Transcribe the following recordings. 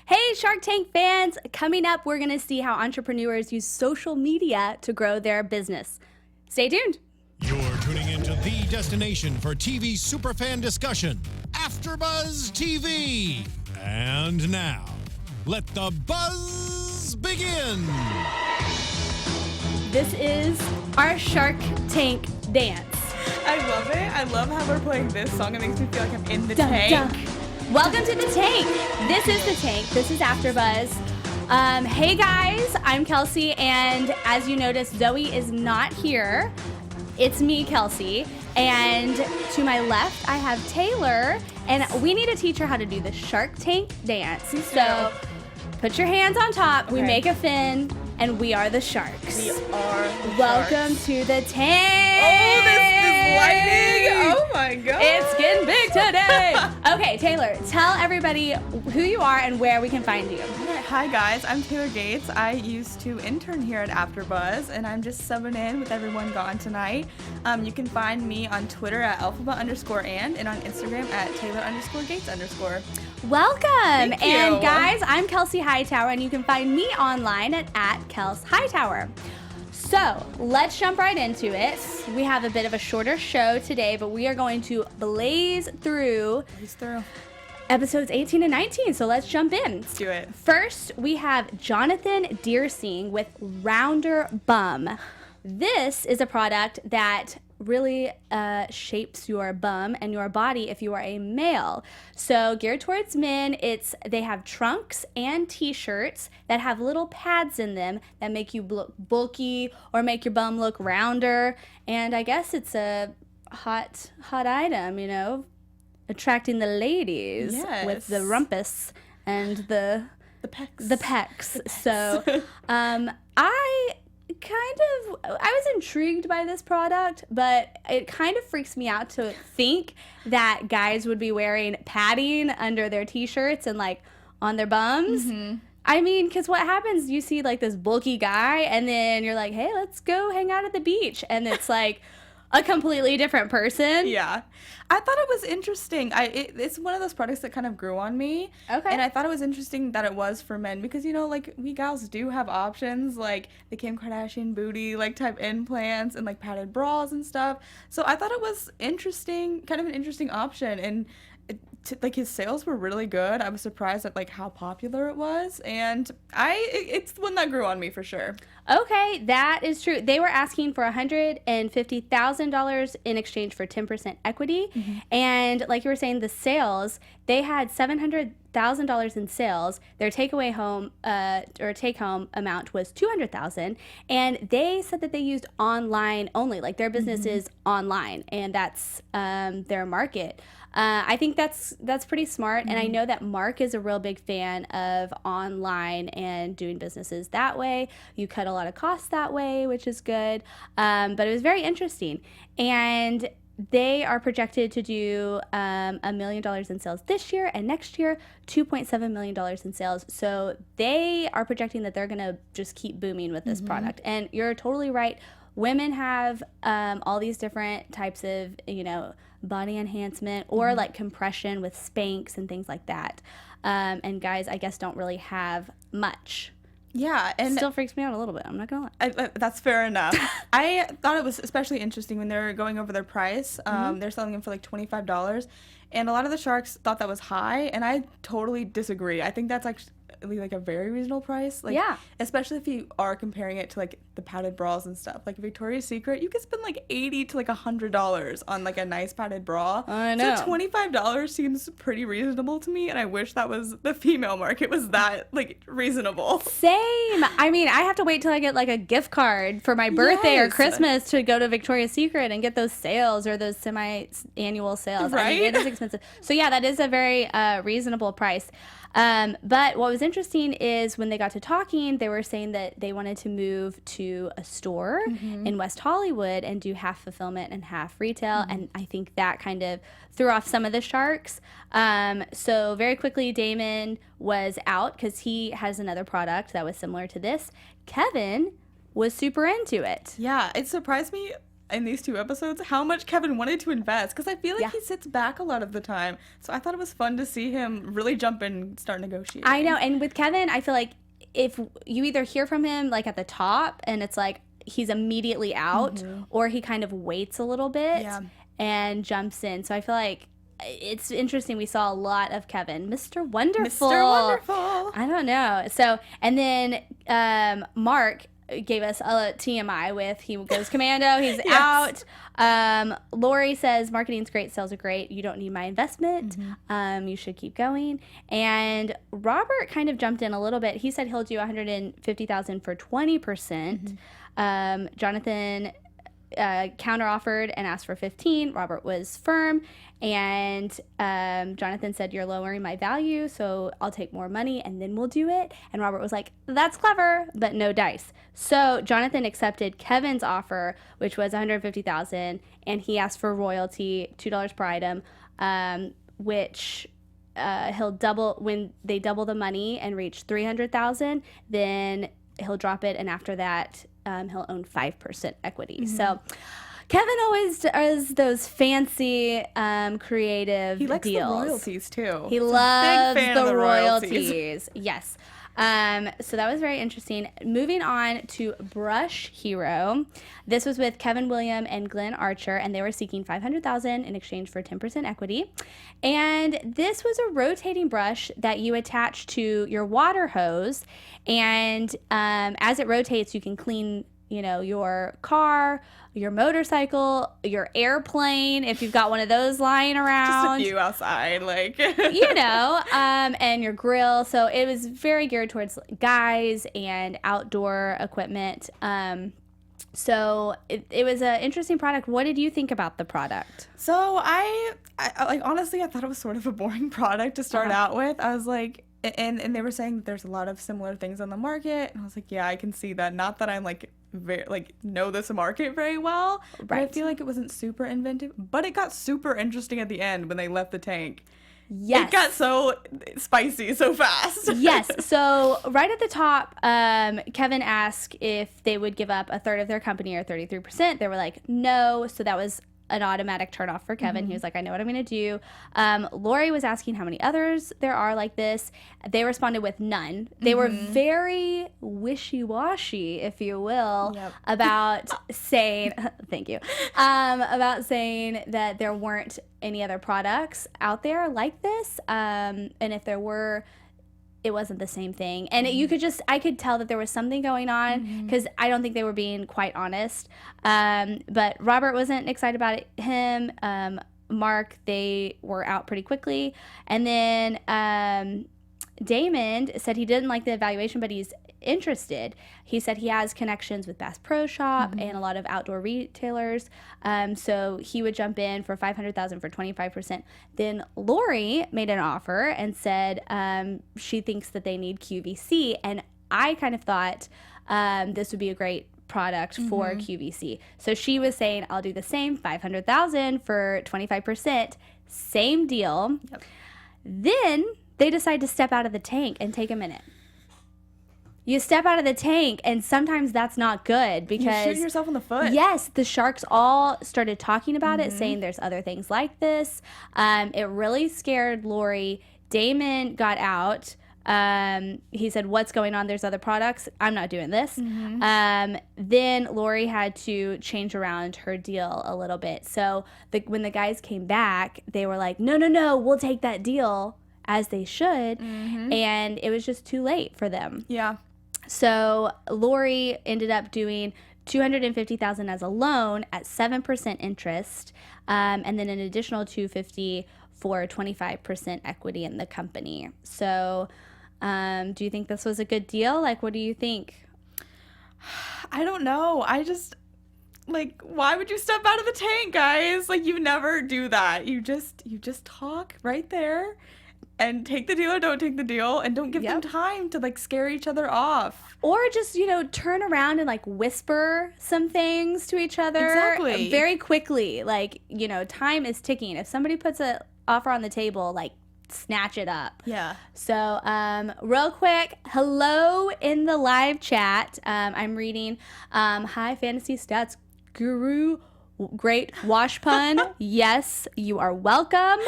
Hey, Shark Tank fans! Coming up, we're going to see how entrepreneurs use social media to grow their business. Stay tuned. You're tuning into the destination for TV superfan discussion, AFTERBUZZ TV. And now, let the buzz begin. This is our Shark Tank dance. I love it. I love how we're playing this song. It makes me feel like I'm in the tank. Welcome to the tank. This is the tank. This is AFTERBUZZ. Hey guys, I'm Kelsey, and as you notice, Zoe is not here. It's me, Kelsey, and to my left, I have Taylor, and we need to teach her how to do the Shark Tank dance. So, put your hands on top. Okay. We make a fin, and we are the sharks. We are the Welcome sharks. to the tank. Oh, this lightning! Oh my god! It's getting big today. Okay, Taylor, tell everybody who you are and where we can find you. Hi guys, I'm Taylor Gates. I used to intern here at AFTERBUZZ, and I'm just subbing in with everyone gone tonight. You can find me on Twitter at alphabet_and on Instagram at Taylor_Gates_. Welcome. Thank you. And guys, I'm Kelsea Hightower, and you can find me online at Kels Hightower. So let's jump right into it. We have a bit of a shorter show today, but we are going to blaze through episodes 18 and 19. So let's jump in. Let's do it. First, we have Jonathan Deersing with Rounderbum. This is a product that really shapes your bum and your body if you are a male. So geared towards men, they have trunks and t-shirts that have little pads in them that make you look bulky or make your bum look rounder. And I guess it's a hot item, you know, attracting the ladies with the rumpus and the pecs. So I was intrigued by this product, but it kind of freaks me out to think that guys would be wearing padding under their t-shirts and like on their bums. Mm-hmm. I mean, because what happens, you see like this bulky guy and then you're like, hey, let's go hang out at the beach. And it's like a completely different person. Yeah. I thought it was interesting. It's one of those products that kind of grew on me. Okay. And I thought it was interesting that it was for men because, you know, like, we gals do have options, like the Kim Kardashian booty, like, type implants and, like, padded bras and stuff. So I thought it was interesting, kind of an interesting option. And, like, his sales were really good. I was surprised at, like, how popular it was. And it's one that grew on me for sure. Okay, that is true. They were asking for $150,000 in exchange for 10% equity. Mm-hmm. And like you were saying, the sales, they had $700,000 in sales. Their take home amount was $200,000. And they said that they used online only, like their business is online, and that's their market. I think that's pretty smart, and I know that Mark is a real big fan of online and doing businesses that way. You cut a lot of costs that way, which is good, but it was very interesting. And they are projected to do $1 million in sales this year, and next year, $2.7 million in sales. So they are projecting that they're going to just keep booming with this product. And you're totally right. Women have all these different types of, you know, body enhancement or like compression with Spanx and things like that. And guys, I guess, don't really have much. Yeah, and still freaks me out a little bit. I'm not gonna lie. That's fair enough. I thought it was especially interesting when they were going over their price. They're selling them for like $25, and a lot of the sharks thought that was high, and I totally disagree. I think that's actually like a very reasonable price. Like, yeah. Especially if you are comparing it to like the padded bras and stuff. Like Victoria's Secret, you could spend like $80 to like $100 on like a nice padded bra. I know. So $25 seems pretty reasonable to me, and I wish that was the female market was that like reasonable. Same. I mean, I have to wait till I get like a gift card for my birthday or Christmas to go to Victoria's Secret and get those sales or those semi-annual sales. Right? I mean, it is expensive. So yeah, that is a very reasonable price. But what was interesting is when they got to talking, they were saying that they wanted to move to a store in West Hollywood and do half fulfillment and half retail. And I think that kind of threw off some of the sharks. So very quickly, Daymond was out because he has another product that was similar to this. Kevin was super into it. Yeah, it surprised me in these 2 episodes how much Kevin wanted to invest, because I feel like he sits back a lot of the time. So I thought it was fun to see him really jump in and start negotiating. I know, and with Kevin, I feel like if you either hear from him like at the top and it's like he's immediately out, or he kind of waits a little bit and jumps in. So I feel like it's interesting. We saw a lot of Kevin, Mr. Wonderful. Mr. Wonderful. I don't know. So, and then Mark gave us a TMI with he goes commando. He's out. Lori says marketing's great, sales are great. You don't need my investment. You should keep going. And Robert kind of jumped in a little bit. He said he'll do $150,000 for 20%. Jonathan counter offered and asked for 15. Robert was firm, and Jonathan said, you're lowering my value, so I'll take more money and then we'll do it. And Robert was like, that's clever, but no dice. So Jonathan accepted Kevin's offer, which was $150,000, and he asked for royalty, $2 per item, which he'll double when they double the money and reach $300,000. Then he'll drop it, and after that he'll own 5% equity. So Kevin always does those fancy creative deals. He likes the royalties too. He loves the royalties. Yes. So that was very interesting. Moving on to Brush Hero. This was with Kevin William and Glenn Archer, and they were seeking $500,000 in exchange for 10% equity. And this was a rotating brush that you attach to your water hose, and as it rotates, you can clean, your car, your motorcycle, your airplane, if you've got one of those lying around. Just a few outside, like. And your grill. So it was very geared towards guys and outdoor equipment. So it was an interesting product. What did you think about the product? So I like, honestly, I thought it was sort of a boring product to start out with. I was like, and they were saying that there's a lot of similar things on the market, and I was like, yeah, I can see that. Not that I'm like very know this market very well, but I feel like it wasn't super inventive, but it got super interesting at the end when they left the tank. Yes. It got so spicy so fast. Yes. So right at the top, Kevin asked if they would give up a third of their company, or 33%. They were like, no. So that was an automatic turnoff for Kevin. He was like, I know what I'm going to do. Lori was asking how many others there are like this. They responded with none. They were very wishy-washy, if you will, about saying, thank you, about saying that there weren't any other products out there like this. And if there were, it wasn't the same thing. And I could tell that there was something going on, because I don't think they were being quite honest. But Robert wasn't excited about him. Mark, they were out pretty quickly. And then Daymond said he didn't like the evaluation, but he's interested. He said he has connections with Bass Pro Shop and a lot of outdoor retailers. So he would jump in for $500,000 for 25%. Then Lori made an offer and said she thinks that they need QVC. And I kind of thought this would be a great product for QVC. So she was saying, I'll do the same, $500,000 for 25%. Same deal. Then they decide to step out of the tank and take a minute. You step out of the tank, and sometimes that's not good, because you're shooting yourself in the foot. Yes, the sharks all started talking about it, saying there's other things like this. It really scared Lori. Daymond got out. He said, what's going on? There's other products. I'm not doing this. Then Lori had to change around her deal a little bit. So when the guys came back, they were like, no, we'll take that deal, as they should. And it was just too late for them. Yeah. So Lori ended up doing $250,000 as a loan at 7% interest, and then an additional $250,000 for 25% equity in the company. So do you think this was a good deal? Like, what do you think? I don't know. I just, why would you step out of the tank, guys? You never do that. You just talk right there and take the deal or don't take the deal, and don't give them time to scare each other off. Or just, turn around and whisper some things to each other. Exactly. Very quickly. Time is ticking. If somebody puts an offer on the table, snatch it up. Yeah. So, real quick, hello in the live chat. I'm reading, hi, Fantasy Stats Guru. Great wash pun. Yes, you are welcome.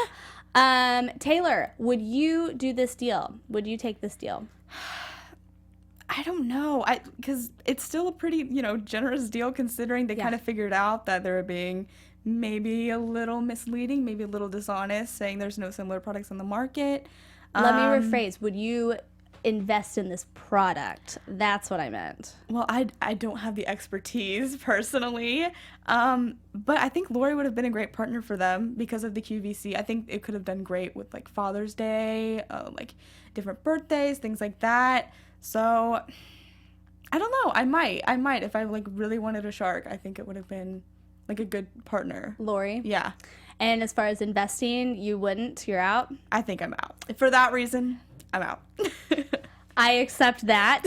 Taylor, would you do this deal? Would you take this deal? I don't know. Because it's still a pretty, generous deal considering they kind of figured out that they were being maybe a little misleading, maybe a little dishonest, saying there's no similar products on the market. Let me rephrase. Would you invest in this product? That's what I meant. Well, I don't have the expertise personally, but I think Lori would have been a great partner for them because of the QVC. I think it could have done great with like Father's Day, like different birthdays, things like that. So I don't know. I might if I like really wanted a shark. I think it would have been like a good partner. Lori? Yeah. And as far as investing, you wouldn't? You're out? I think I'm out. For that reason, I'm out. I accept that.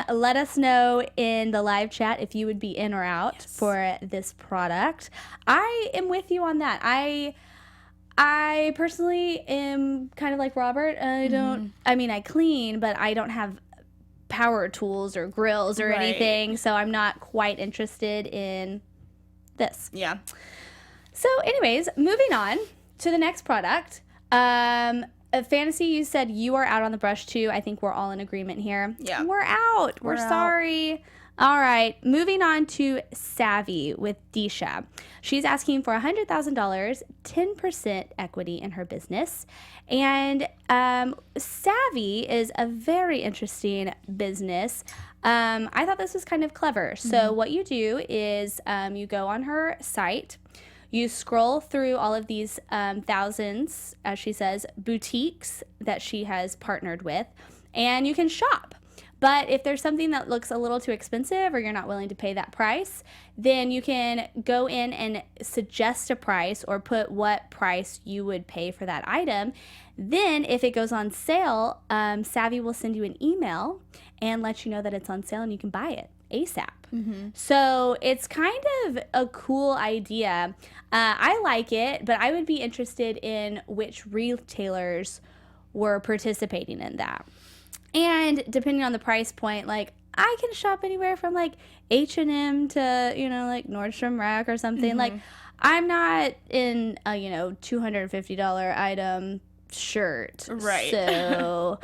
Let us know in the live chat if you would be in or out for this product. I am with you on that. I personally am kind of like Robert. I clean, but I don't have power tools or grills or anything, so I'm not quite interested in this. Yeah. So anyways, moving on to the next product. Fantasy, you said you are out on the brush too. I think we're all in agreement here. Yeah. We're out. We're sorry. All right. Moving on to Savvy with Disha. She's asking for $100,000, 10% equity in her business. And Savvy is a very interesting business. I thought this was kind of clever. So what you do is you go on her site. You scroll through all of these thousands, as she says, boutiques that she has partnered with, and you can shop. But if there's something that looks a little too expensive or you're not willing to pay that price, then you can go in and suggest a price or put what price you would pay for that item. Then if it goes on sale, Savvy will send you an email and let you know that it's on sale and you can buy it ASAP. So it's kind of a cool idea. I like it, but I would be interested in which retailers were participating in that. And depending on the price point, like I can shop anywhere from like H&M to, like Nordstrom Rack or something. Like I'm not in a, $250 item shirt. Right. So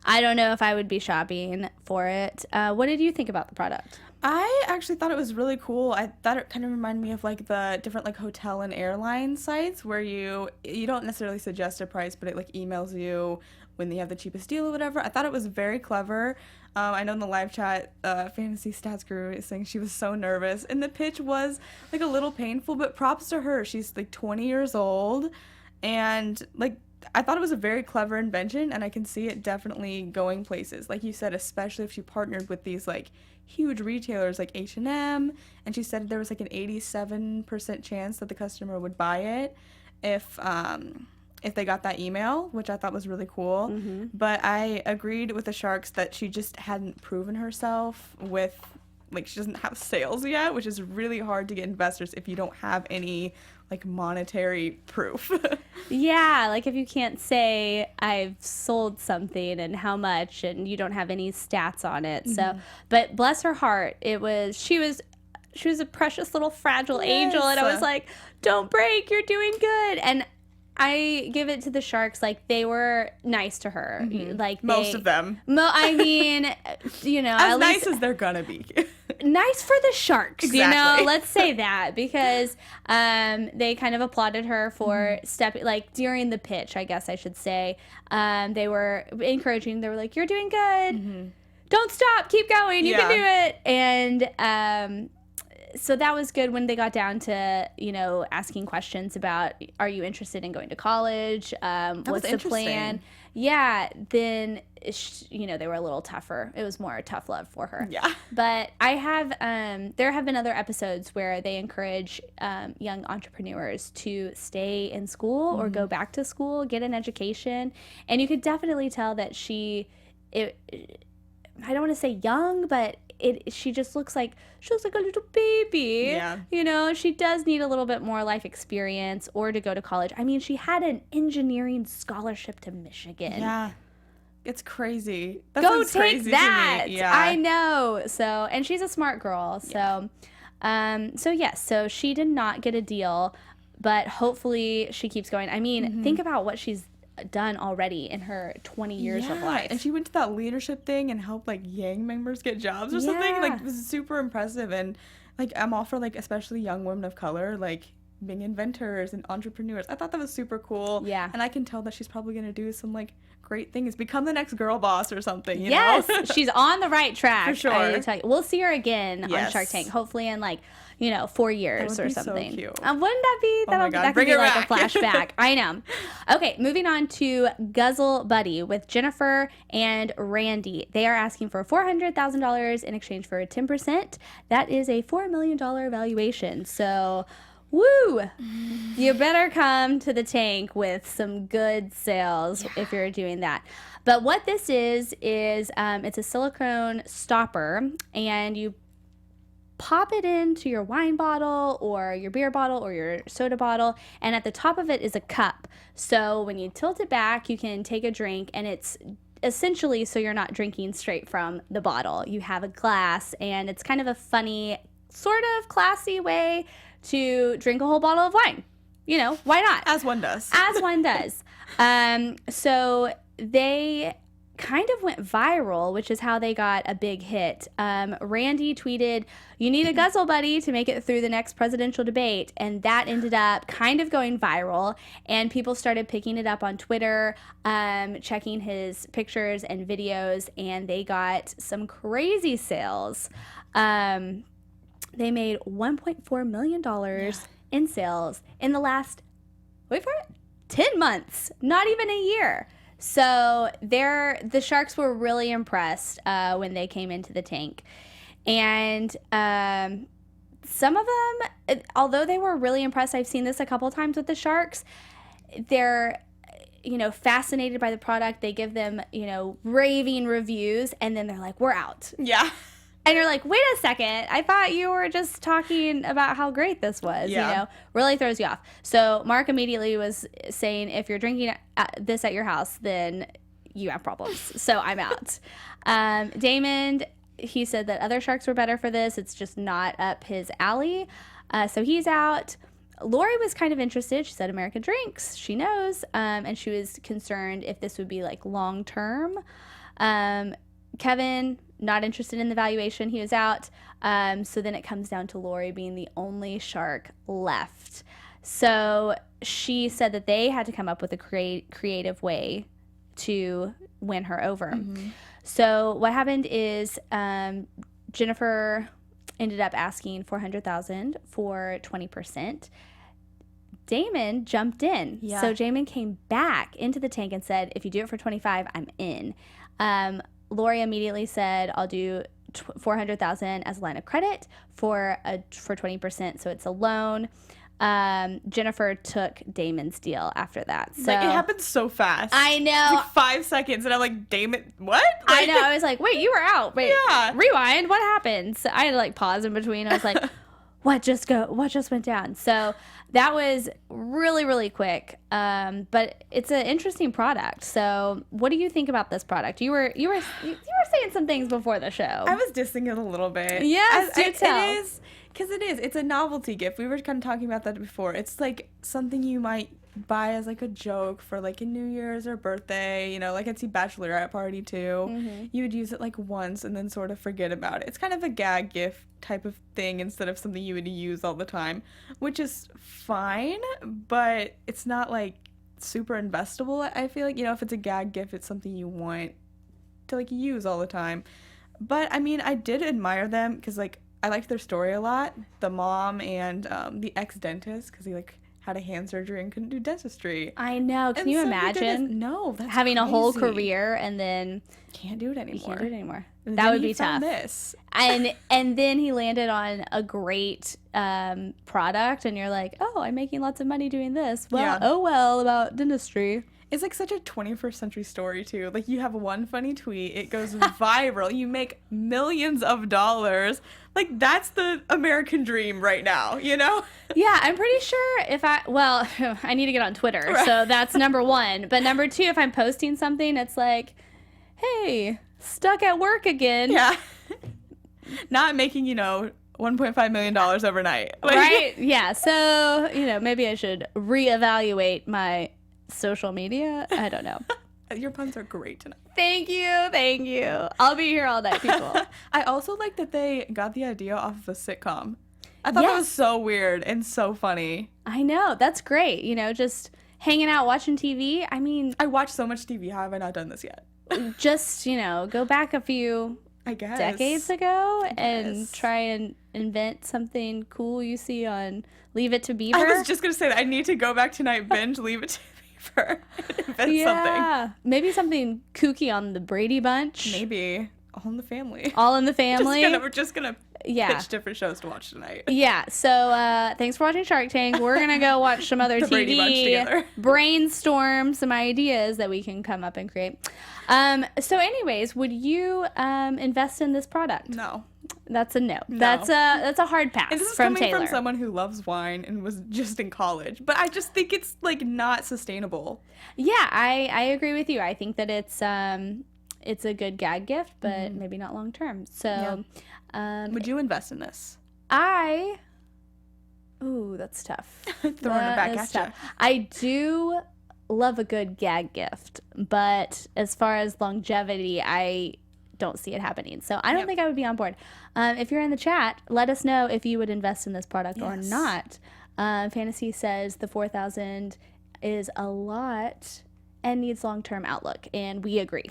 I don't know if I would be shopping for it. What did you think about the product? I actually thought it was really cool. I thought it kind of reminded me of like the different like hotel and airline sites where you don't necessarily suggest a price, but it like emails you when they have the cheapest deal or whatever. I thought it was very clever. I know in the live chat, Fantasy Stats Guru is saying she was so nervous, and the pitch was like a little painful, but props to her. She's like 20 years old, and like I thought it was a very clever invention, and I can see it definitely going places. Like you said, especially if she partnered with these like huge retailers like H&M, and she said there was like an 87% chance that the customer would buy it if they got that email, which I thought was really cool. But I agreed with the Sharks that she just hadn't proven herself with, like, she doesn't have sales yet, which is really hard to get investors if you don't have any like monetary proof. Yeah, like if you can't say I've sold something and how much, and you don't have any stats on it. So, but bless her heart, she was a precious little fragile angel, and I was like, don't break, you're doing good. And I give it to the Sharks, like they were nice to her. Like most of them. I mean, as at nice least, as they're gonna be. Nice for the Sharks, Exactly. let's say that, because they kind of applauded her for stepping, like during the pitch, I guess I should say. They were encouraging. They were like, you're doing good. Don't stop. Keep going. You can do it. And so that was good when they got down to, asking questions about, are you interested in going to college? What's the plan? Yeah, then, they were a little tougher. It was more a tough love for her. Yeah. But there have been other episodes where they encourage young entrepreneurs to stay in school or go back to school, get an education. And you could definitely tell that I don't want to say young, but she just looks like a little baby. Yeah. She does need a little bit more life experience or to go to college. I mean, she had an engineering scholarship to Michigan. Yeah. It's crazy. That Go sounds take crazy that. to me. Yeah. I know. So, and she's a smart girl. So, So yes, so she did not get a deal, but hopefully she keeps going. I mean, think about what she's done already in her 20 years of life. And she went to that leadership thing and helped like Yang members get jobs or something. Like, it was super impressive. And like, I'm all for like, especially young women of color, like being inventors and entrepreneurs. I thought that was super cool. Yeah. And I can tell that she's probably going to do some like great things, become the next girl boss or something. You Yes, know? she's on the right track. For sure. I tell you. We'll see her again on Shark Tank, hopefully in like, 4 years That would or be something. So cute. Wouldn't that be? Oh my God, that could bring be it like back. a flashback. I know. Okay, moving on to Guzzle Buddy with Jennifer and Randy. They are asking for $400,000 in exchange for 10%. That is a $4 million valuation. So, woo! You better come to the tank with some good sales if you're doing that. But what this is it's a silicone stopper, and you pop it into your wine bottle or your beer bottle or your soda bottle, and at the top of it is a cup. So when you tilt it back, you can take a drink, and it's essentially so you're not drinking straight from the bottle. You have a glass, and it's kind of a funny, sort of classy way to drink a whole bottle of wine. Why not? As one does. As one does. So they kind of went viral, which is how they got a big hit. Randy tweeted, "You need a Guzzle Buddy to make it through the next presidential debate," and that ended up kind of going viral, and people started picking it up on Twitter, checking his pictures and videos, and they got some crazy sales. They made $1.4 million in sales in the last, wait for it, 10 months, not even a year. So the Sharks were really impressed when they came into the tank. And some of them, although they were really impressed, I've seen this a couple times with the Sharks, they're fascinated by the product. They give them, raving reviews, and then they're like, "We're out." Yeah. And you're like, wait a second, I thought you were just talking about how great this was, really throws you off. So Mark immediately was saying, if you're drinking this at your house, then you have problems. So I'm out. Daymond, he said that other sharks were better for this. It's just not up his alley. So he's out. Lori was kind of interested. She said American drinks. She knows. And she was concerned if this would be like long term. Kevin, not interested in the valuation. He was out. So then it comes down to Lori being the only shark left. So she said that they had to come up with a creative way to win her over. Mm-hmm. So what happened is Jennifer ended up asking $400,000 for 20%. Daymond jumped in. Yeah. So Daymond came back into the tank and said, if you do it for 25, I'm in. Lori immediately said, I'll do $400,000 as a line of credit for 20%, so it's a loan. Jennifer took Daymond's deal after that. So like, it happened so fast. I know. Like 5 seconds, and I'm like, Daymond, what? I know. I was like, wait, you were out. Wait, rewind. What happened? So I had to like pause in between. I was like, what just went down? So that was really, really quick. But it's an interesting product. So what do you think about this product? You were saying some things before the show. I was dissing it a little bit. Yes, do tell. It is, because it's a novelty gift. We were kind of talking about that before. It's like something you might buy as like a joke for like a New Year's or birthday, like I'd see bachelorette party too. Mm-hmm. You would use it like once and then sort of forget about it. It's kind of a gag gift type of thing instead of something you would use all the time, which is fine, but it's not like super investable. I feel like, if it's a gag gift, it's something you want to like use all the time. But I mean, I did admire them because like I liked their story a lot. The mom and the ex-dentist, because he like had a hand surgery and couldn't do dentistry. I know. Can you imagine? No, that's having crazy. A whole career and then can't do it anymore. That would be tough. This. And then he landed on a great product, and you're like, oh, I'm making lots of money doing this. Well, about dentistry. It's like such a 21st century story too. Like, you have one funny tweet, it goes viral, you make millions of dollars. Like, that's the American dream right now, Yeah, I'm pretty sure I need to get on Twitter, right. So that's number one. But number two, if I'm posting something, it's like, hey, stuck at work again. Yeah. Not making, $1.5 million overnight. Like, Right? Yeah. So, maybe I should reevaluate my social media. I don't know. Your puns are great tonight. Thank you. Thank you. I'll be here all night, people. I also like that they got the idea off of a sitcom. I thought that was so weird and so funny. I know. That's great. Just hanging out, watching TV. I mean, I watch so much TV. How have I not done this yet? just, go back a few decades ago and try and invent something cool you see on Leave It to Beaver. I was just going to say that. I need to go back tonight, binge Leave It to Beaver, and invent something. Maybe something kooky on the Brady Bunch. Maybe. All in the Family. All in the Family. We're just going to pitch different shows to watch tonight. Yeah. So thanks for watching Shark Tank. We're going to go watch some other TV. Brady Bunch together. Brainstorm some ideas that we can come up and create. So anyways, would you invest in this product? No. That's a no. That's a hard pass and this is from coming Taylor. from someone who loves wine and was just in college. But I just think it's like not sustainable. Yeah, I agree with you. I think that it's a good gag gift, but maybe not long term. So would you invest in this? Ooh, that's tough. Throwing it back at you. I do love a good gag gift, but as far as longevity, I don't see it happening. So I don't think I would be on board. If you're in the chat, let us know if you would invest in this product or not. Fantasy says the 4,000 is a lot and needs long-term outlook, and we agree.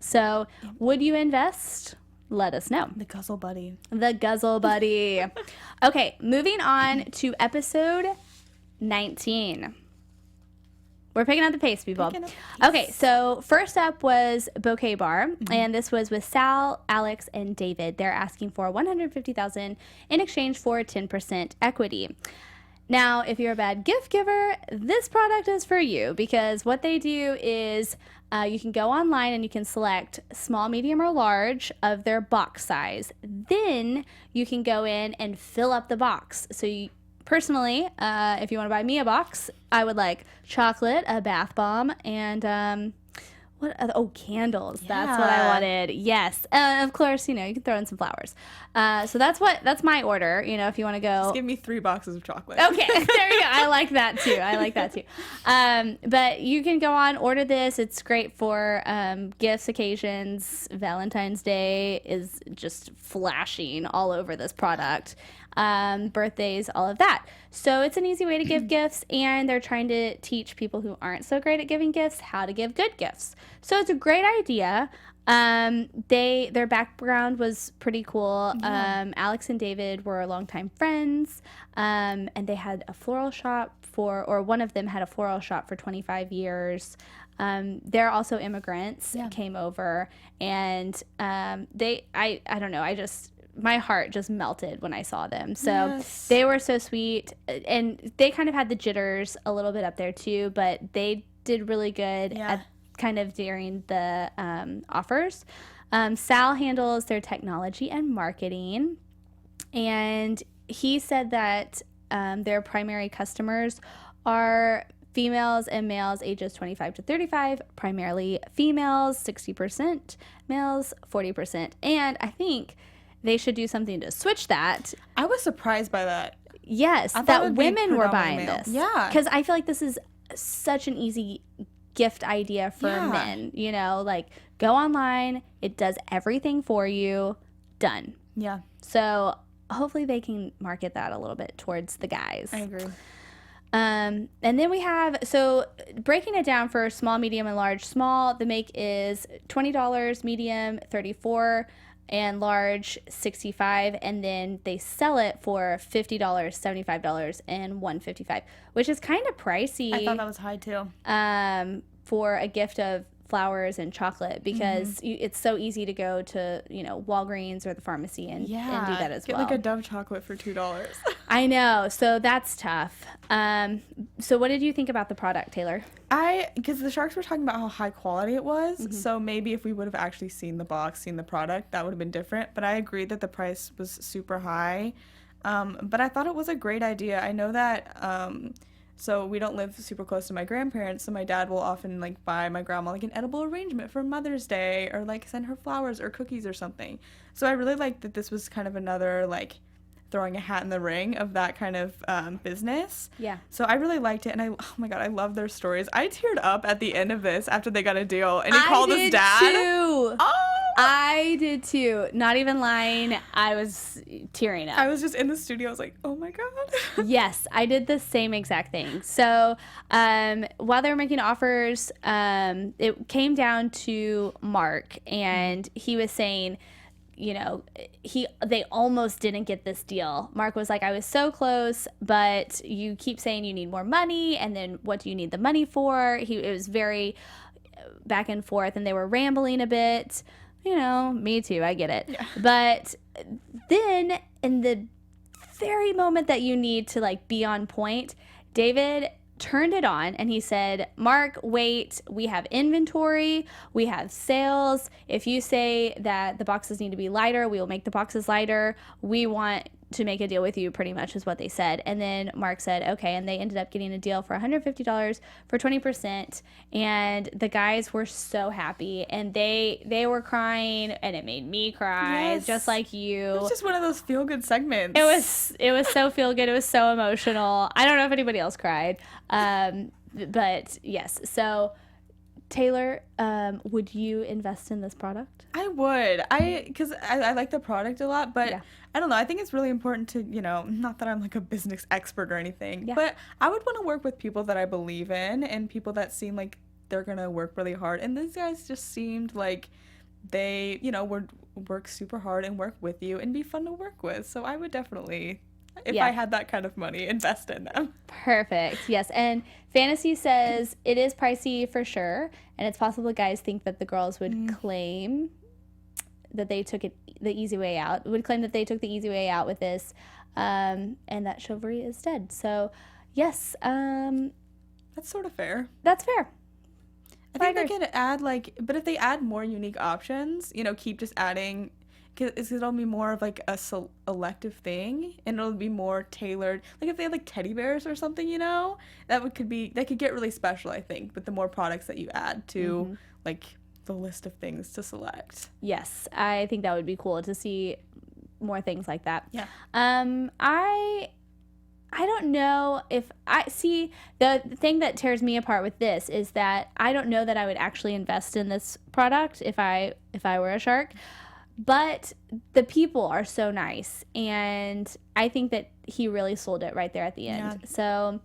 So would you invest? Let us know. The Guzzle Buddy. The Guzzle Buddy. Okay, moving on to episode 19. We're picking up the pace, people. Okay, so first up was Bouquet Bar, and this was with Sal, Alex, and David. They're asking for $150,000 in exchange for 10% equity. Now, if you're a bad gift giver, this product is for you, because what they do is you can go online and you can select small, medium, or large of their box size. Then you can go in and fill up the box. So you, personally, if you want to buy me a box, I would like chocolate, a bath bomb, and candles. That's what I wanted. Yes. Of course, you can throw in some flowers. So that's my order, if you want to go. Just give me 3 boxes of chocolate. Okay, there you go. I like that too. But you can go on, order this. It's great for gifts, occasions. Valentine's Day is just flashing all over this product. Birthdays, all of that. So it's an easy way to give gifts, and they're trying to teach people who aren't so great at giving gifts how to give good gifts. So it's a great idea. Their background was pretty cool. Alex and David were longtime friends, and they had a floral shop one of them had a floral shop for 25 years. They're also immigrants, came over, and I don't know, my heart just melted when I saw them. So they were so sweet, and they kind of had the jitters a little bit up there too, but they did really good at kind of during the offers. Sal handles their technology and marketing, and he said that their primary customers are females and males ages 25 to 35, primarily females, 60%, males, 40%. And I think they should do something to switch that. I was surprised by that. Yes, that women were buying this. Yeah. Because I feel like this is such an easy gift idea for men. Like, go online, it does everything for you, done. Yeah. So hopefully they can market that a little bit towards the guys. I agree. And then we have, so breaking it down for small, medium, and large. Small, the make is $20, medium $34, and large $65, and then they sell it for $50, $75, and $155, which is kind of pricey. I thought that was high too. For a gift of flowers and chocolate, because it's so easy to go to Walgreens or the pharmacy and do that as well. Get like a Dove chocolate for $2. I know, so that's tough. So what did you think about the product, Taylor? Because the Sharks were talking about how high quality it was, so maybe if we would have actually seen the box, seen the product, that would have been different. But I agreed that the price was super high. But I thought it was a great idea. I know that. So we don't live super close to my grandparents, so my dad will often buy my grandma an edible arrangement for Mother's Day, or send her flowers or cookies or something. So I really liked that this was kind of another throwing a hat in the ring of that kind of business. Yeah. So I really liked it, and oh my god, I love their stories. I teared up at the end of this after they got a deal, and he called his dad. Too. Oh. I did too. Not even lying. I was tearing up. I was just in the studio. I was like, oh my god. Yes, I did the same exact thing. So while they were making offers, it came down to Mark, and he was saying, you know, they almost didn't get this deal. Mark was like, I was so close, but you keep saying you need more money, and then what do you need the money for? It was very back and forth, and they were rambling a bit. You know, me too, I get it. Yeah. But then in the very moment that you need to like be on point, David turned it on and he said, Mark, wait, we have inventory, we have sales. If you say that the boxes need to be lighter, we will make the boxes lighter. We want to make a deal with you, pretty much is what they said. And then Mark said, okay, and they ended up getting a deal for $150 for 20%, and the guys were so happy, and they were crying, and it made me cry. Yes. Just like you. It was just one of those feel-good segments. It was so feel-good. It was so emotional. I don't know if anybody else cried, but yes. So Taylor, would you invest in this product? I would. Because I like the product a lot, but yeah. I don't know. I think it's really important to, you know, not that I'm like a business expert or anything, but I would want to work with people that I believe in and people that seem like they're going to work really hard. And these guys just seemed like they, you know, would work super hard and work with you and be fun to work with. So I would definitely, if I had that kind of money, invest in them. Perfect. Yes. And Fantasy says it is pricey for sure. And it's possible guys think that the girls would claim that they took it the easy way out, would claim that they took the easy way out with this, and that chivalry is dead. So, yes. That's sort of fair. That's fair. I think they could add, like, but if they add more unique options, you know, keep just adding, because it'll be more of, like, a selective thing, and it'll be more tailored. Like, if they had, like, teddy bears or something, you know, that could get really special, I think, with the more products that you add to, like, the list of things to select. Yes, I think that would be cool to see more things like that. Yeah. I don't know if I see the thing that tears me apart with this is that I don't know that I would actually invest in this product if I were a shark, but the people are so nice, and I think that he really sold it right there at the end. Yeah. So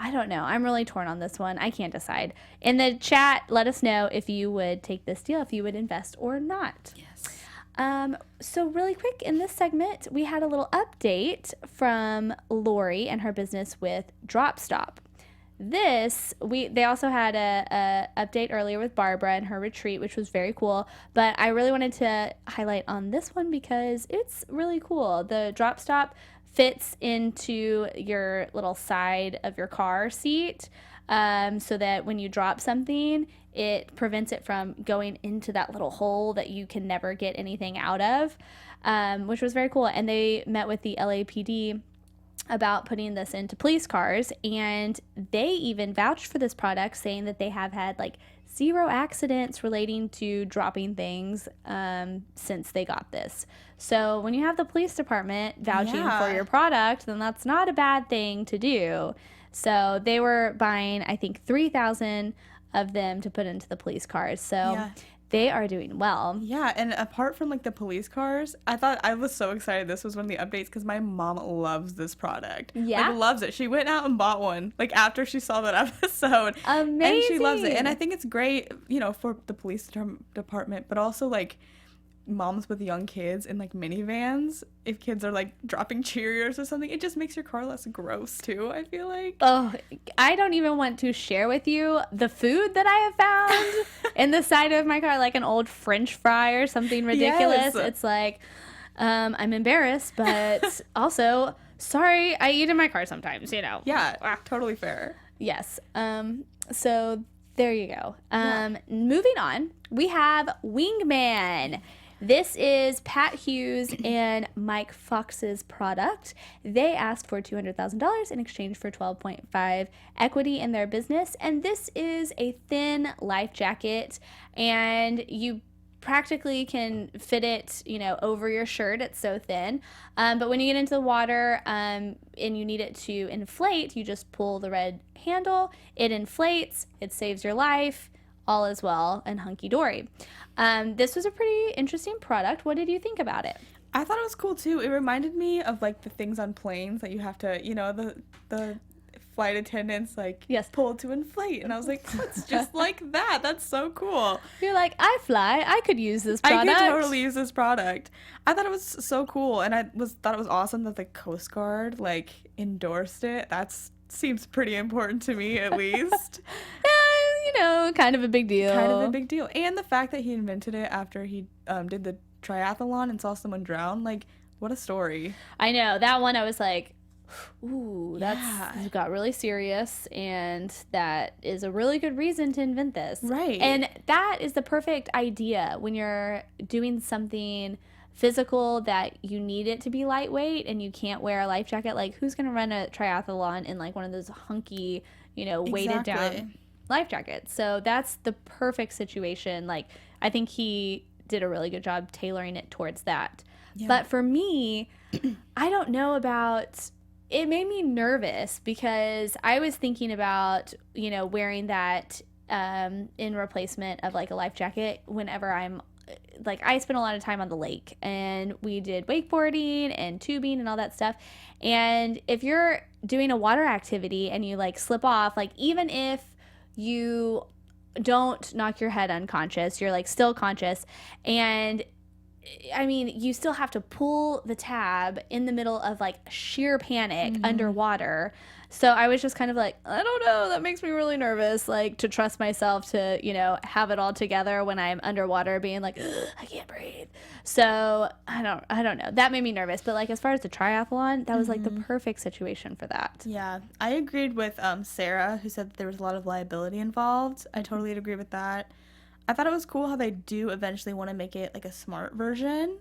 I don't know. I'm really torn on this one. I can't decide. In the chat, let us know if you would take this deal, if you would invest or not. Yes. So really quick, in this segment, we had a little update from Lori and her business with Drop Stop. They also had a update earlier with Barbara and her retreat, which was very cool. But I really wanted to highlight on this one because it's really cool. The Drop Stop fits into your little side of your car seat, so that when you drop something, it prevents it from going into that little hole that you can never get anything out of, which was very cool. And they met with the LAPD about putting this into police cars, and they even vouched for this product, saying that they have had like 0 accidents relating to dropping things since they got this. So when you have the police department vouching for your product, then that's not a bad thing to do. So they were buying, I think, 3,000 of them to put into the police cars. So they are doing well. Yeah, and apart from like the police cars, I was so excited. This was one of the updates because my mom loves this product. Yeah, like, loves it. She went out and bought one like after she saw that episode. Amazing. And she loves it. And I think it's great, you know, for the police department, but also like moms with young kids in like minivans. If kids are like dropping Cheerios or something, it just makes your car less gross too, I feel like. Oh, I don't even want to share with you the food that I have found in the side of my car, like an old French fry or something ridiculous. Yes. It's like, I'm embarrassed, but also, sorry, I eat in my car sometimes, you know. Yeah, totally fair. Yes. So there you go. Moving on, we have Wingman. This is Pat Hughes and Mike Fox's product. They asked for $200,000 in exchange for 12.5 equity in their business. And this is a thin life jacket. And you practically can fit it, over your shirt. It's so thin. But when you get into the water and you need it to inflate, you just pull the red handle. It inflates. It saves your life. All is well and hunky-dory. This was a pretty interesting product. What did you think about it? I thought it was cool too. It reminded me of like the things on planes that you have to, the flight attendants pull to inflate, and I was like, it's just like that. That's so cool. You're like, I fly. I could use this product. I could totally use this product. I thought it was so cool, and thought it was awesome that the Coast Guard endorsed it. Seems pretty important to me, at least. Kind of a big deal. Kind of a big deal, and the fact that he invented it after he did the triathlon and saw someone drown. What a story. I know that one. I was like, ooh, that's got really serious, and that is a really good reason to invent this. Right. And that is the perfect idea when you're doing something physical that you need it to be lightweight and you can't wear a life jacket. Who's going to run a triathlon in one of those hunky, weighted down life jackets? So that's the perfect situation. I think he did a really good job tailoring it towards that. Yeah. But for me, I don't know about... It made me nervous because I was thinking about, wearing that in replacement of a life jacket whenever I'm I spent a lot of time on the lake, and we did wakeboarding and tubing and all that stuff. And if you're doing a water activity and you slip off, even if you don't knock your head unconscious, you're still conscious, and I mean, you still have to pull the tab in the middle of sheer panic underwater. So I was just kind of I don't know, that makes me really nervous, to trust myself to, have it all together when I'm underwater being I can't breathe. So I don't know. That made me nervous. But as far as the triathlon, that was the perfect situation for that. Yeah. I agreed with Sarah, who said that there was a lot of liability involved. I totally agree with that. I thought it was cool how they do eventually want to make it a smart version.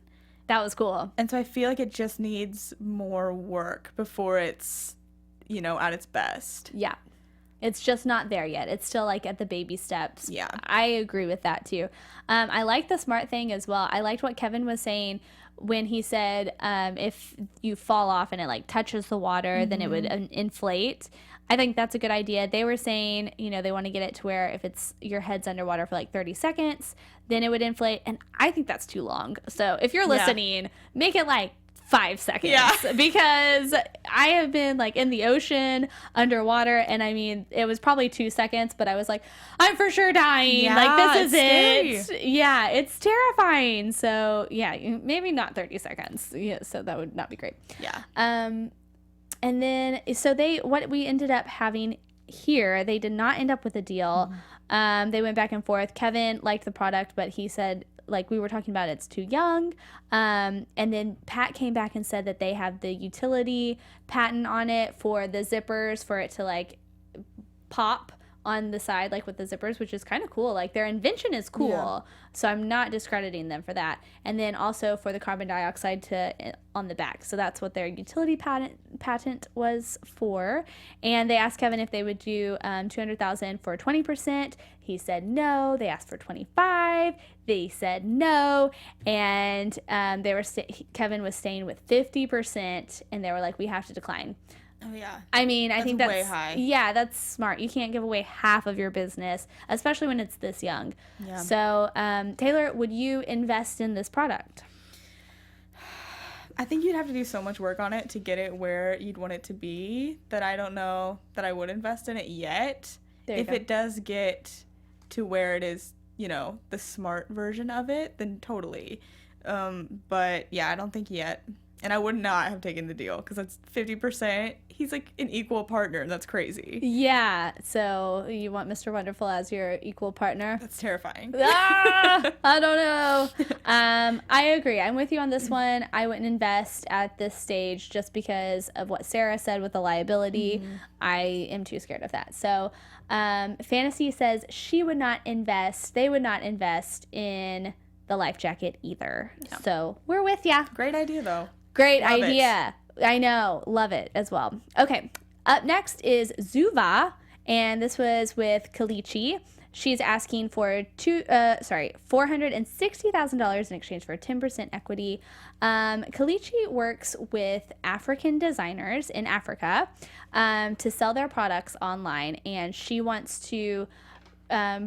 That was cool. And so I feel it just needs more work before it's, at its best. Yeah. It's just not there yet. It's still at the baby steps. Yeah. I agree with that too. I like the smart thing as well. I liked what Kevin was saying when he said if you fall off and it touches the water, then it would inflate. I think that's a good idea. They were saying, they want to get it to where if it's your head's underwater for 30 seconds, then it would inflate. And I think that's too long. So if you're listening, make it 5 seconds. Yeah. Because I have been in the ocean underwater, and I mean, it was probably 2 seconds, but I was I'm for sure dying. Yeah, this is it. scary. Yeah, it's terrifying. So yeah, maybe not 30 seconds. Yeah, so that would not be great. Yeah. And then, so what we ended up having here, they did not end up with a deal. They went back and forth. Kevin liked the product, but he said, we were talking about, it's too young. And then Pat came back and said that they have the utility patent on it for the zippers, for it to pop on the side with the zippers, which is kind of cool. Their invention is cool. Yeah. So I'm not discrediting them for that. And then also for the carbon dioxide on the back. So that's what their utility patent was for. And they asked Kevin if they would do $200,000 for 20%. He said no. They asked for 25. They said no. And Kevin was staying with 50%, and they were we have to decline. Oh, yeah. I mean, I think that's way high. Yeah, that's smart. You can't give away half of your business, especially when it's this young. Yeah. So, Taylor, would you invest in this product? I think you'd have to do so much work on it to get it where you'd want it to be that I don't know that I would invest in it yet. If it does get to where it is, the smart version of it, then totally. But, yeah, I don't think yet. And I would not have taken the deal because that's 50%. He's an equal partner. That's crazy. Yeah. So you want Mr. Wonderful as your equal partner? That's terrifying. I don't know. I agree. I'm with you on this one. I wouldn't invest at this stage just because of what Sarah said with the liability. I am too scared of that. So Fantasy says they would not invest in the life jacket either. No. So we're with ya. Great idea, though. Great idea. I know. Love it as well. Okay. Up next is Zuma, and this was with Kelsea. She's asking for $460,000 in exchange for 10% equity. Kelsea works with African designers in Africa to sell their products online, and she wants to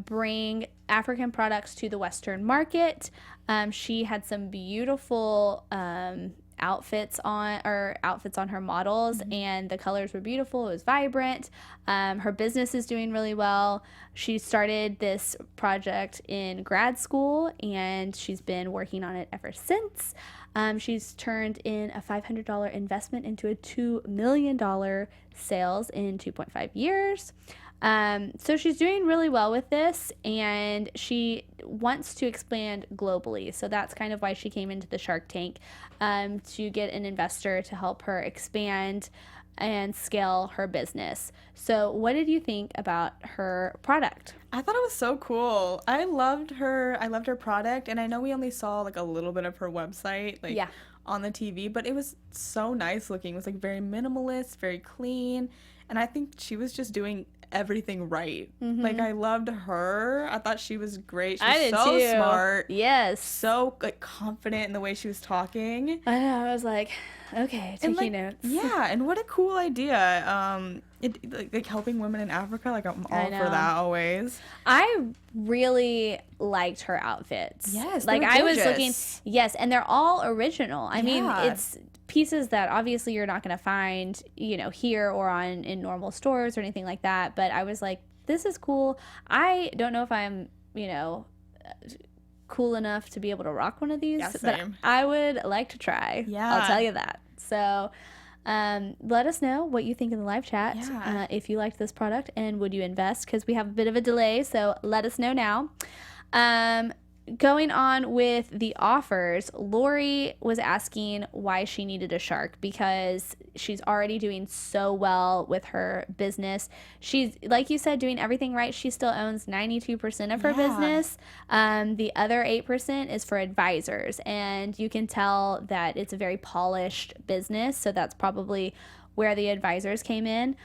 bring African products to the Western market. She had some beautiful outfits on her models, and the colors were beautiful. It was vibrant. Her business is doing really well. She started this project in grad school, and she's been working on it ever since. She's turned in a $500 investment into a $2 million sales in 2.5 years. So she's doing really well with this, and she wants to expand globally. So that's kind of why she came into the Shark Tank, to get an investor to help her expand and scale her business. So what did you think about her product? I thought it was so cool. I loved her product, and I know we only saw like a little bit of her website on the TV, but it was so nice looking. It was like very minimalist, very clean, and I think she was just doing everything right. Like, I loved her. I thought she was great. She was so smart. Yes. So like confident in the way she was talking. I know. I was like, okay, taking notes. Yeah, and what a cool idea. Like helping women in Africa, like I'm all for that always. I really liked her outfits. Yes, like I was looking. Yes, and they're all original. I mean, it's pieces that obviously you're not going to find, here or in normal stores or anything like that. But I was like, this is cool. I don't know if I'm, cool enough to be able to rock one of these, but I would like to try. Yeah, I'll tell you that. So let us know what you think in the live chat. If you liked this product, and would you invest, because we have a bit of a delay, so let us know now. Going on with the offers, Lori was asking why she needed a shark, because she's already doing so well with her business. She's, like you said, doing everything right. She still owns 92% of her business. The other 8% is for advisors, and you can tell that it's a very polished business, so that's probably where the advisors came in.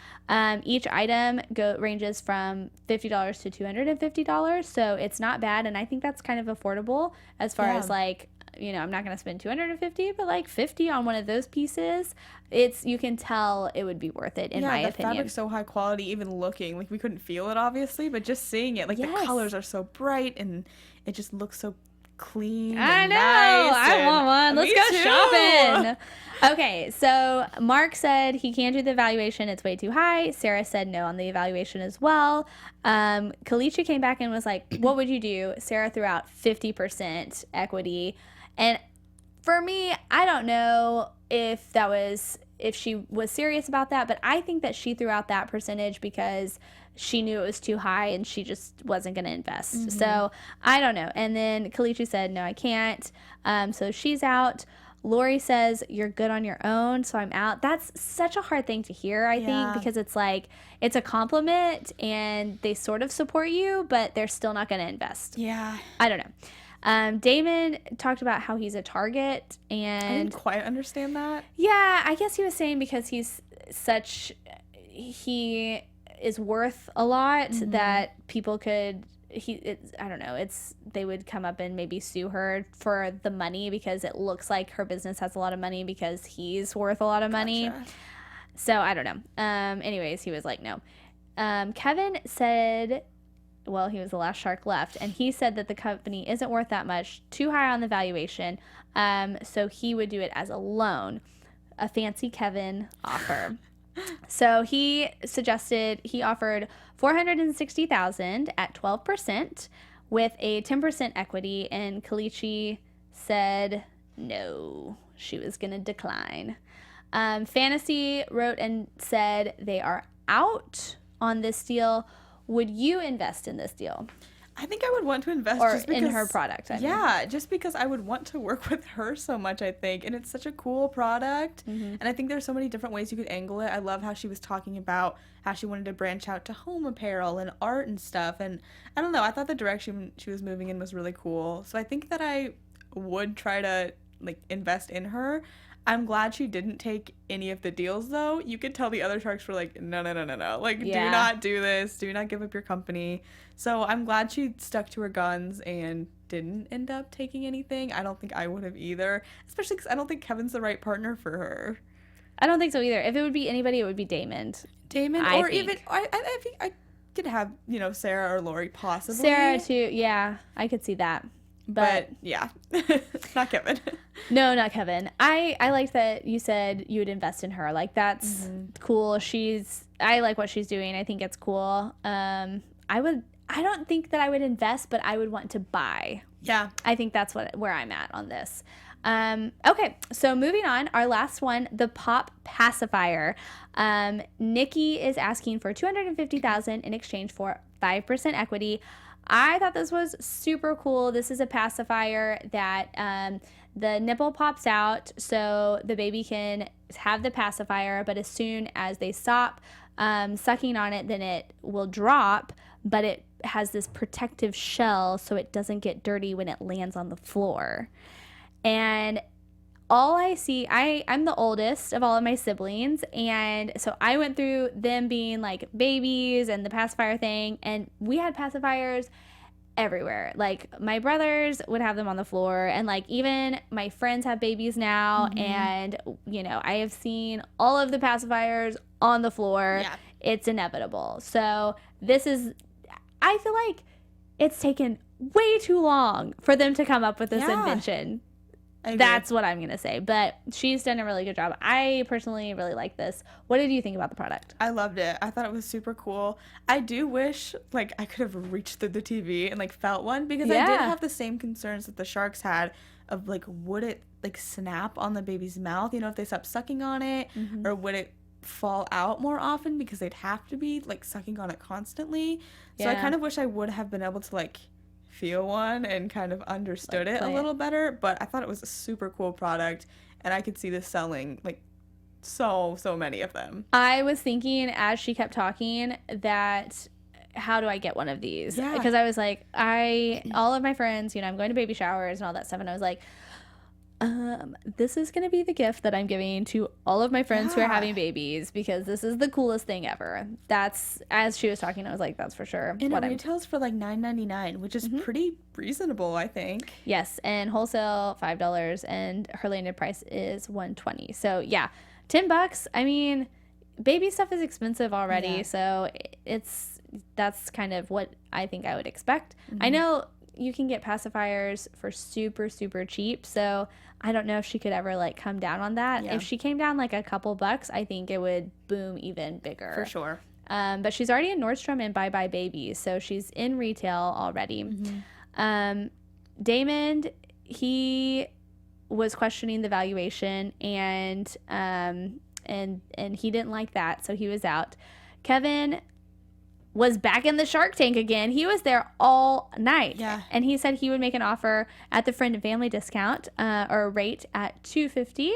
Each item ranges from $50 to $250, so it's not bad, and I think that's kind of affordable as far as like, I'm not gonna spend $250, but like $50 on one of those pieces, you can tell it would be worth it in my opinion. Yeah, the fabric's so high quality, even looking, like we couldn't feel it obviously, but just seeing it, like the colors are so bright and it just looks so clean. I know. Nice, I want one. Let's go shopping. Okay, so Mark said he can't do the evaluation. It's way too high. Sarah said no on the evaluation as well. Kelsea came back and was like, what would you do? Sarah threw out 50% equity. And for me, I don't know if she was serious about that, but I think that she threw out that percentage because she knew it was too high and she just wasn't going to invest. So I don't know. And then Kelsea said, no, I can't. So she's out. Lori says, you're good on your own, so I'm out. That's such a hard thing to hear, I think, because it's like, it's a compliment and they sort of support you, but they're still not going to invest. Yeah. I don't know. Daymond talked about how he's a target, and I didn't quite understand that. Yeah, I guess he was saying because he is worth a lot that people could, I don't know, they would come up and maybe sue her for the money because it looks like her business has a lot of money because he's worth a lot of money. So I don't know. Anyways, he was like, no. Kevin said, well, he was the last shark left, and he said that the company isn't worth that much, too high on the valuation, so he would do it as a loan, a fancy Kevin offer. So he offered $460,000 at 12% with a 10% equity, and Kelsea said no, she was going to decline. Fantasy wrote and said they are out on this deal. Would you invest in this deal? I think I would want to invest just because, in her product. Just because I would want to work with her so much, I think. And it's such a cool product. And I think there's so many different ways you could angle it. I love how she was talking about how she wanted to branch out to home apparel and art and stuff. And I don't know, I thought the direction she was moving in was really cool. So I think that I would try to like invest in her. I'm glad she didn't take any of the deals, though. You could tell the other sharks were like, no. Like, do not do this. Do not give up your company. So I'm glad she stuck to her guns and didn't end up taking anything. I don't think I would have either, especially because I don't think Kevin's the right partner for her. I don't think so either. If it would be anybody, it would be Daymond. Or even, I think I could have, Sarah or Lori possibly. Sarah, too. Yeah, I could see that. But yeah, not Kevin. No, not Kevin. I like that you said you would invest in her. Like, that's cool. I like what she's doing. I think it's cool. I don't think that I would invest, but I would want to buy. Yeah. I think that's where I'm at on this. Okay, so moving on, our last one, the Pop Pacifier. Nikki is asking for $250,000 in exchange for 5% equity. I thought this was super cool. This is a pacifier that the nipple pops out so the baby can have the pacifier, but as soon as they stop sucking on it, then it will drop, but it has this protective shell so it doesn't get dirty when it lands on the floor. And all I see, I'm the oldest of all of my siblings, and so I went through them being like babies and the pacifier thing, and we had pacifiers everywhere. Like, my brothers would have them on the floor, and like even my friends have babies now, and I have seen all of the pacifiers on the floor. Yeah. It's inevitable. So I feel like it's taken way too long for them to come up with this invention. That's what I'm going to say. But she's done a really good job. I personally really like this. What did you think about the product? I loved it. I thought it was super cool. I do wish, like, I could have reached through the TV and, like, felt one. Because I did have the same concerns that the sharks had of, like, would it, like, snap on the baby's mouth, if they stopped sucking on it? Or would it fall out more often because they'd have to be, like, sucking on it constantly? So I kind of wish I would have been able to, like, feel one and kind of understood it a little better, but I thought it was a super cool product, and I could see this selling like so many of them. I was thinking as she kept talking that how do I get one of these? Because I was like, all of my friends, I'm going to baby showers and all that stuff, and I was like, this is going to be the gift that I'm giving to all of my friends who are having babies, because this is the coolest thing ever. That's, as she was talking, I was like, that's for sure. And it retails for like $9.99, which is pretty reasonable, I think. Yes, and wholesale $5, and her landed price is $120. So yeah, $10. I mean, baby stuff is expensive already, so that's kind of what I think I would expect. I know you can get pacifiers for super, super cheap, so I don't know if she could ever like come down on that. If she came down like a couple bucks, I think it would boom even bigger. For sure. But she's already in Nordstrom and Bye Bye Babies, so she's in retail already. Daymond, he was questioning the valuation, and he didn't like that, so he was out. Kevin was back in the Shark Tank again. He was there all night. Yeah. And he said he would make an offer at the friend and family discount or rate at $250,000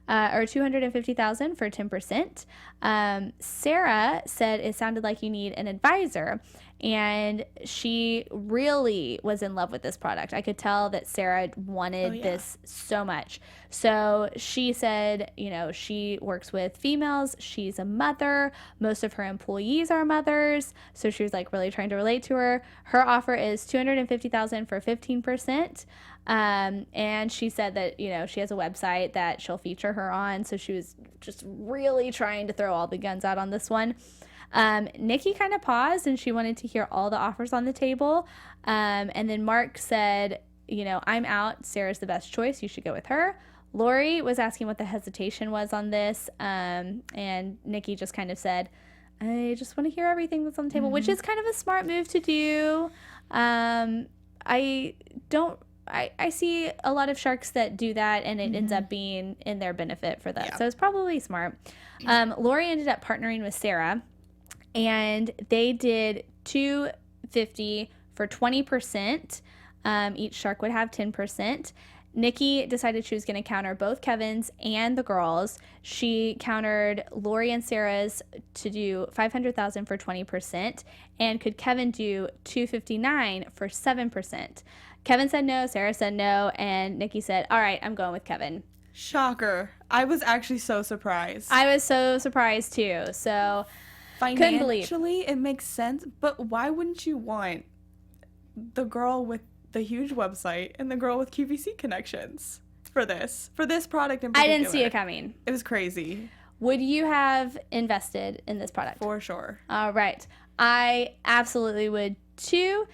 or $250,000 for 10%. Sarah said it sounded like you need an advisor, and she really was in love with this product. I could tell that Sarah wanted this so much. So she said, she works with females. She's a mother. Most of her employees are mothers. So she was like really trying to relate to her. Her offer is $250,000 for 15%. And she said that, she has a website that she'll feature her on. So she was just really trying to throw all the guns out on this one. Nikki kind of paused, and she wanted to hear all the offers on the table. And then Mark said, I'm out. Sarah's the best choice. You should go with her. Lori was asking what the hesitation was on this. And Nikki just kind of said, I just want to hear everything that's on the table, which is kind of a smart move to do. I see a lot of sharks that do that, and it ends up being in their benefit for them. So it's probably smart. Lori ended up partnering with Sarah, and they did $250,000 for 20%. Each shark would have 10%. Nikki decided she was going to counter both Kevin's and the girls. She countered Lori and Sarah's to do $500,000 for 20%, and could Kevin do $259,000 for 7%. Kevin said no, Sarah said no, and Nikki said, all right, I'm going with Kevin. Shocker. I was actually so surprised. I was so surprised too. So couldn't believe. Financially, it makes sense, but why wouldn't you want the girl with the huge website and the girl with QVC connections for this product in particular? I didn't see it coming. It was crazy. Would you have invested in this product? For sure. All right. I absolutely would too.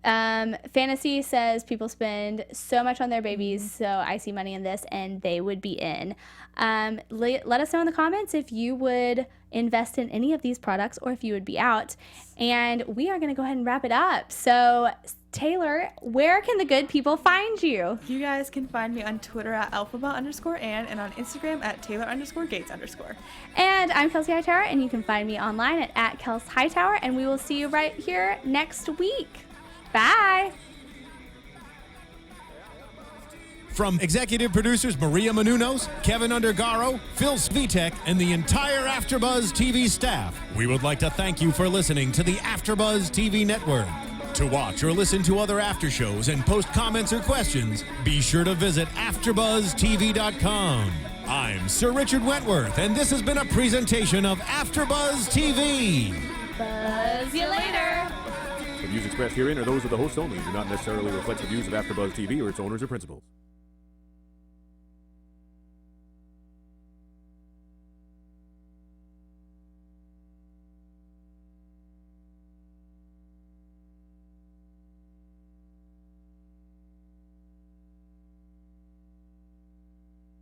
Fantasy says people spend so much on their babies, so I see money in this, and they would be in. Let us know in the comments if you would invest in any of these products or if you would be out. And we are going to go ahead and wrap it up. So, Taylor, where can the good people find you? You guys can find me on Twitter at alphaba_Ann and on Instagram at Taylor_Gates_. And I'm Kelsea Hightower, and you can find me online at Kelsea Hightower, and we will see you right here next week. Bye. From executive producers Maria Menounos, Kevin Undergaro, Phil Svitek, and the entire AfterBuzz TV staff, we would like to thank you for listening to the AfterBuzz TV network. To watch or listen to other after shows and post comments or questions, be sure to visit AfterBuzzTV.com. I'm Sir Richard Wentworth, and this has been a presentation of AfterBuzz TV. Buzz you later. The views expressed herein are those of the hosts only and do not necessarily reflect the views of AfterBuzz TV or its owners or principals.